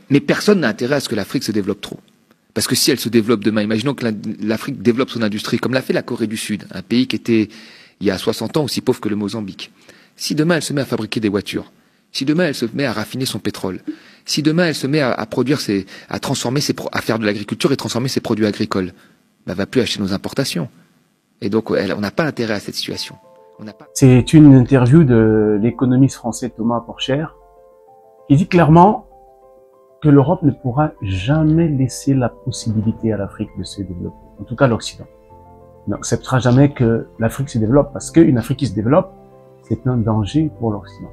Mais personne n'a intérêt à ce que l'Afrique se développe trop. Parce que si elle se développe demain, imaginons que l'Afrique développe son industrie, comme l'a fait la Corée du Sud, un pays qui était, il y a 60 ans, aussi pauvre que le Mozambique. Si demain elle se met à fabriquer des voitures, si demain elle se met à raffiner son pétrole, si demain elle se met à produire à transformer à faire de l'agriculture et transformer ses produits agricoles, elle va plus acheter nos importations. Et donc, on n'a pas intérêt à cette situation. C'est une interview de l'économiste français Thomas Porcher, qui dit clairement que l'Europe ne pourra jamais laisser la possibilité à l'Afrique de se développer. En tout cas, l'Occident n'acceptera jamais que l'Afrique se développe, parce qu'une Afrique qui se développe, c'est un danger pour l'Occident.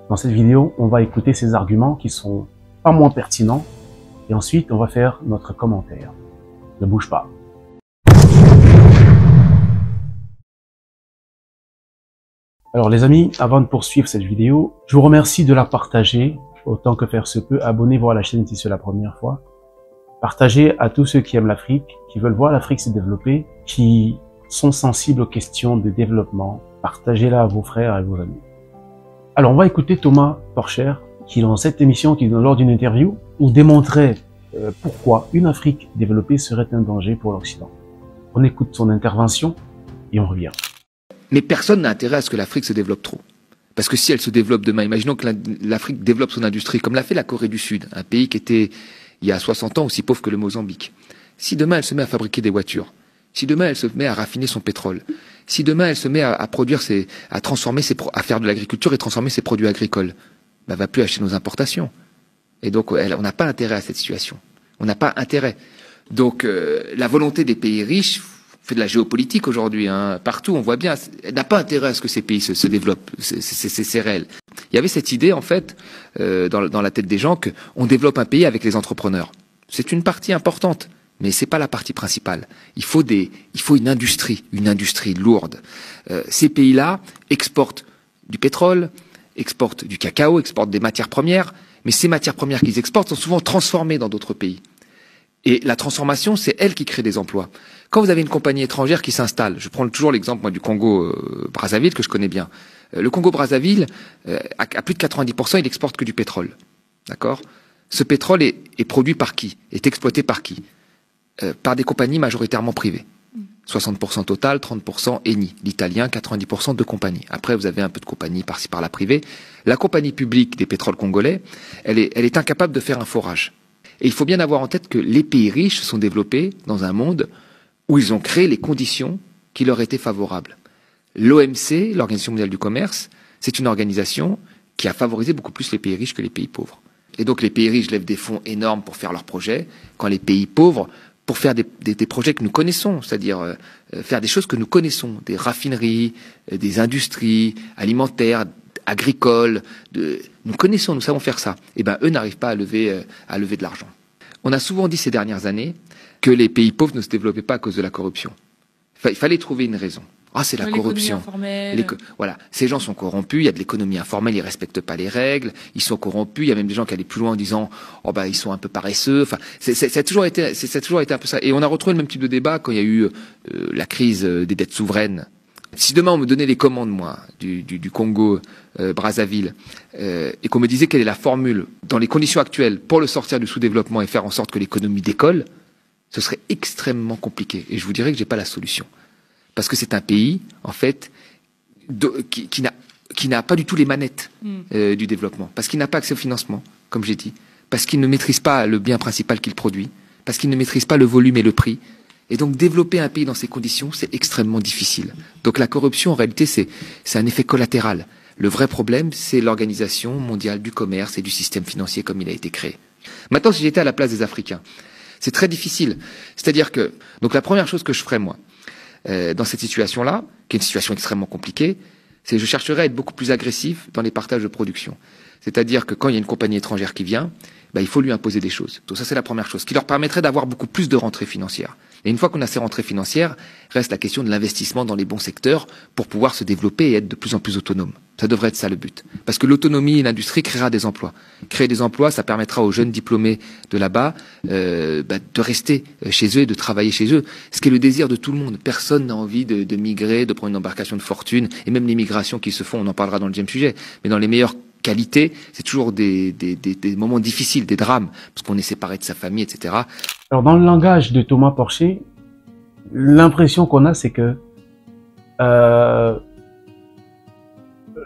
Dans cette vidéo, on va écouter ces arguments qui sont pas moins pertinents, et ensuite, on va faire notre commentaire. Ne bouge pas. Alors les amis, avant de poursuivre cette vidéo, je vous remercie de la partager, autant que faire se peut. Abonnez-vous à la chaîne si c'est la première fois. Partagez à tous ceux qui aiment l'Afrique, qui veulent voir l'Afrique se développer, qui sont sensibles aux questions de développement. Partagez-la à vos frères et à vos amis. Alors on va écouter Thomas Porcher, qui dans cette émission, lors d'une interview, nous démontrait pourquoi une Afrique développée serait un danger pour l'Occident. On écoute son intervention et on revient. Mais personne n'a intérêt à ce que l'Afrique se développe trop. Parce que si elle se développe demain, imaginons que l'Afrique développe son industrie, comme l'a fait la Corée du Sud, un pays qui était, il y a 60 ans, aussi pauvre que le Mozambique. Si demain elle se met à fabriquer des voitures, si demain elle se met à raffiner son pétrole, si demain elle se met à produire à transformer à faire de l'agriculture et transformer ses produits agricoles, elle va plus acheter nos importations. Et donc, on n'a pas intérêt à cette situation. On n'a pas intérêt. Donc, la volonté des pays riches, on fait de la géopolitique aujourd'hui, hein, partout, on voit bien, elle n'a pas intérêt à ce que ces pays se développent, c'est réel. Il y avait cette idée, en fait, dans la tête des gens, qu'on développe un pays avec les entrepreneurs. C'est une partie importante, mais c'est pas la partie principale. Il faut une industrie lourde. Ces pays-là exportent du pétrole, exportent du cacao, exportent des matières premières, mais ces matières premières qu'ils exportent sont souvent transformées dans d'autres pays. Et la transformation, c'est elle qui crée des emplois. Quand vous avez une compagnie étrangère qui s'installe, je prends toujours l'exemple du Congo Brazzaville que je connais bien. Le Congo Brazzaville, à plus de 90%, il exporte que du pétrole. D'accord ? Ce pétrole est produit par qui ? Est exploité par qui ? Par des compagnies majoritairement privées. 60% Total, 30% Eni. L'italien, 90% de compagnies. Après, vous avez un peu de compagnies par-ci par-là privées. La compagnie publique des pétroles congolais, elle est incapable de faire un forage. Et il faut bien avoir en tête que les pays riches se sont développés dans un monde où ils ont créé les conditions qui leur étaient favorables. L'OMC, l'Organisation mondiale du commerce, c'est une organisation qui a favorisé beaucoup plus les pays riches que les pays pauvres. Et donc les pays riches lèvent des fonds énormes pour faire leurs projets, quand les pays pauvres, pour faire des projets que nous connaissons, c'est-à-dire faire des choses que nous connaissons, des raffineries, des industries alimentaires, agricoles, nous connaissons, nous savons faire ça. Et ben eux n'arrivent pas à lever de l'argent. On a souvent dit ces dernières années que les pays pauvres ne se développaient pas à cause de la corruption. Il fallait trouver une raison. Ah, c'est la corruption. Voilà, ces gens sont corrompus, il y a de l'économie informelle, ils respectent pas les règles, ils sont corrompus, il y a même des gens qui allaient plus loin en disant oh bah ils sont un peu paresseux. Enfin, ça a toujours été un peu ça. Et on a retrouvé le même type de débat quand il y a eu la crise des dettes souveraines. Si demain on me donnait les commandes, moi, du Congo Brazzaville, et qu'on me disait quelle est la formule dans les conditions actuelles pour le sortir du sous-développement et faire en sorte que l'économie décolle, ce serait extrêmement compliqué. Et je vous dirais que j'ai pas la solution. Parce que c'est un pays, en fait, qui n'a pas du tout les manettes du développement. Parce qu'il n'a pas accès au financement, comme j'ai dit. Parce qu'il ne maîtrise pas le bien principal qu'il produit. Parce qu'il ne maîtrise pas le volume et le prix. Et donc, développer un pays dans ces conditions, c'est extrêmement difficile. Donc, la corruption, en réalité, c'est un effet collatéral. Le vrai problème, c'est l'Organisation mondiale du commerce et du système financier comme il a été créé. Maintenant, si j'étais à la place des Africains, c'est très difficile. C'est-à-dire que, donc la première chose que je ferais, moi, dans cette situation-là, qui est une situation extrêmement compliquée, c'est que je chercherais à être beaucoup plus agressif dans les partages de production. C'est-à-dire que quand il y a une compagnie étrangère qui vient, il faut lui imposer des choses. Donc ça, c'est la première chose, qui leur permettrait d'avoir beaucoup plus de rentrées financières. Et une fois qu'on a ces rentrées financières, reste la question de l'investissement dans les bons secteurs pour pouvoir se développer et être de plus en plus autonome. Ça devrait être ça le but. Parce que l'autonomie et l'industrie créera des emplois. Créer des emplois, ça permettra aux jeunes diplômés de là-bas de rester chez eux et de travailler chez eux. Ce qui est le désir de tout le monde. Personne n'a envie de migrer, de prendre une embarcation de fortune. Et même les migrations qui se font, on en parlera dans le deuxième sujet. Mais dans les meilleures qualité, c'est toujours des moments difficiles, des drames, parce qu'on est séparé de sa famille, etc. Alors, dans le langage de Thomas Porcher, l'impression qu'on a, c'est que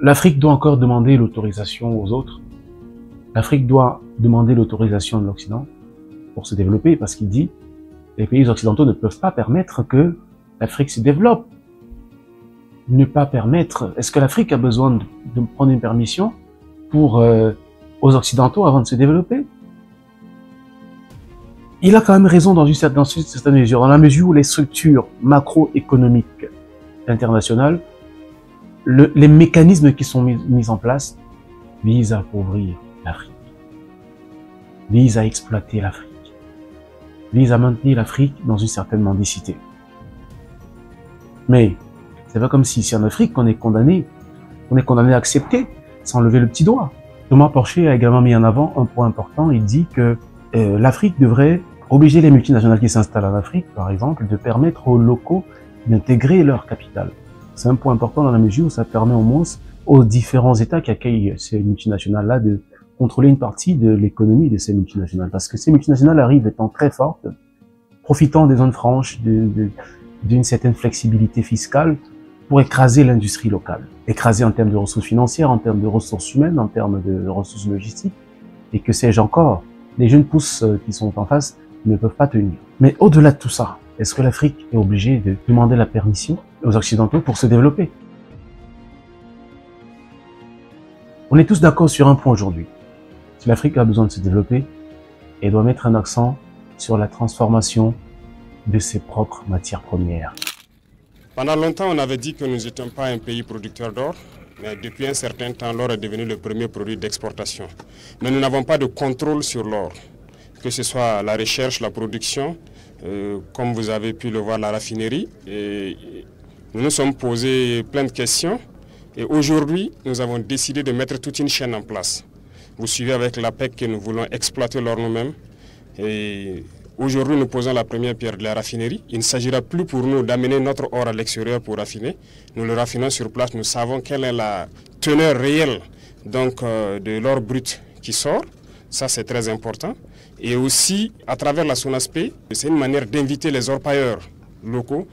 l'Afrique doit encore demander l'autorisation aux autres. L'Afrique doit demander l'autorisation de l'Occident pour se développer, parce qu'il dit les pays occidentaux ne peuvent pas permettre que l'Afrique se développe. Ne pas permettre. Est-ce que l'Afrique a besoin de prendre une permission pour aux Occidentaux avant de se développer? Il a quand même raison dans une certaine mesure, dans la mesure où les structures macroéconomiques internationales, les mécanismes qui sont mis en place visent à appauvrir l'Afrique, visent à exploiter l'Afrique, visent à maintenir l'Afrique dans une certaine mendicité. Mais c'est pas comme si en Afrique on est condamné à accepter sans lever le petit doigt. Thomas Porcher a également mis en avant un point important. Il dit que l'Afrique devrait obliger les multinationales qui s'installent en Afrique, par exemple, de permettre aux locaux d'intégrer leur capital. C'est un point important dans la mesure où ça permet au moins aux différents États qui accueillent ces multinationales-là de contrôler une partie de l'économie de ces multinationales. Parce que ces multinationales arrivent étant très fortes, profitant des zones franches, d'une certaine flexibilité fiscale pour écraser l'industrie locale. Écraser en termes de ressources financières, en termes de ressources humaines, en termes de ressources logistiques, et que sais-je encore. Les jeunes pousses qui sont en face ne peuvent pas tenir. Mais au-delà de tout ça, est-ce que l'Afrique est obligée de demander la permission aux Occidentaux pour se développer? On est tous d'accord sur un point aujourd'hui. Si l'Afrique a besoin de se développer, elle doit mettre un accent sur la transformation de ses propres matières premières. Pendant longtemps, on avait dit que nous n'étions pas un pays producteur d'or, mais depuis un certain temps, l'or est devenu le premier produit d'exportation. Mais nous n'avons pas de contrôle sur l'or, que ce soit la recherche, la production, comme vous avez pu le voir, la raffinerie. Et nous nous sommes posés plein de questions et aujourd'hui, nous avons décidé de mettre toute une chaîne en place. Vous suivez avec l'APEC que nous voulons exploiter l'or nous-mêmes. Et aujourd'hui, nous posons la première pierre de la raffinerie. Il ne s'agira plus pour nous d'amener notre or à l'extérieur pour raffiner. Nous le raffinons sur place. Nous savons quelle est la teneur réelle donc, de l'or brut qui sort. Ça, c'est très important. Et aussi, à travers la SONASPE, c'est une manière d'inviter les orpailleurs locaux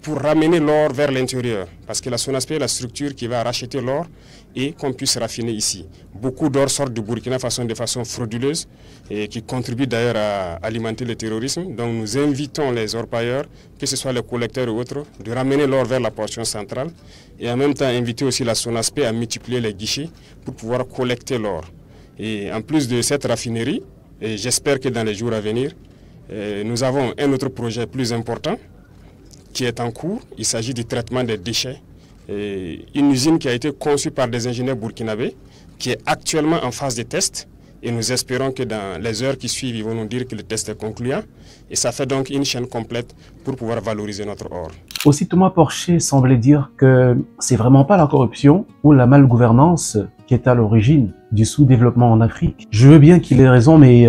pour ramener l'or vers l'intérieur. Parce que la SONASPE est la structure qui va racheter l'or et qu'on puisse raffiner ici. Beaucoup d'or sortent du Burkina Faso de façon frauduleuse et qui contribue d'ailleurs à alimenter le terrorisme. Donc nous invitons les orpailleurs, que ce soit les collecteurs ou autres, de ramener l'or vers la portion centrale et en même temps inviter aussi la SONASPE à multiplier les guichets pour pouvoir collecter l'or. Et en plus de cette raffinerie, et j'espère que dans les jours à venir, nous avons un autre projet plus important qui est en cours. Il s'agit du traitement des déchets. Une usine qui a été conçue par des ingénieurs burkinabés, qui est actuellement en phase de test. Et nous espérons que dans les heures qui suivent, ils vont nous dire que le test est concluant. Et ça fait donc une chaîne complète pour pouvoir valoriser notre or. Aussi, Thomas Porcher semblait dire que c'est vraiment pas la corruption ou la malgouvernance qui est à l'origine du sous-développement en Afrique. Je veux bien qu'il ait raison, mais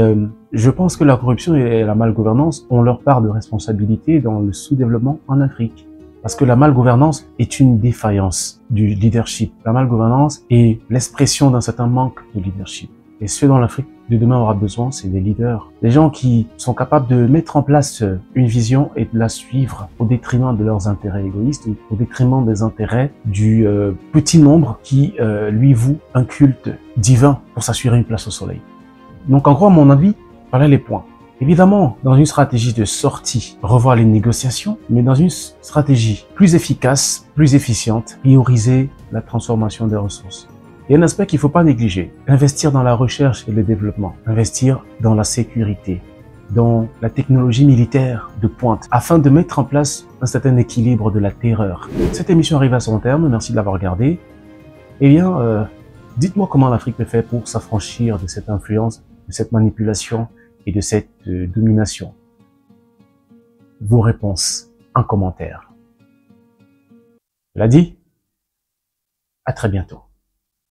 je pense que la corruption et la malgouvernance ont leur part de responsabilité dans le sous-développement en Afrique. Parce que la malgouvernance est une défaillance du leadership. La malgouvernance est l'expression d'un certain manque de leadership. Et ce dont l'Afrique de demain aura besoin, c'est des leaders. Des gens qui sont capables de mettre en place une vision et de la suivre au détriment de leurs intérêts égoïstes, ou au détriment des intérêts du petit nombre qui lui voue un culte divin pour s'assurer une place au soleil. Donc en gros, à mon avis, voilà les points. Évidemment, dans une stratégie de sortie, revoir les négociations, mais dans une stratégie plus efficace, plus efficiente, prioriser la transformation des ressources. Il y a un aspect qu'il ne faut pas négliger. Investir dans la recherche et le développement. Investir dans la sécurité, dans la technologie militaire de pointe, afin de mettre en place un certain équilibre de la terreur. Cette émission arrive à son terme. Merci de l'avoir regardée. Eh bien, dites-moi comment l'Afrique peut faire pour s'affranchir de cette influence, de cette manipulation et de cette domination. Vos réponses en commentaire. Cela dit, à très bientôt.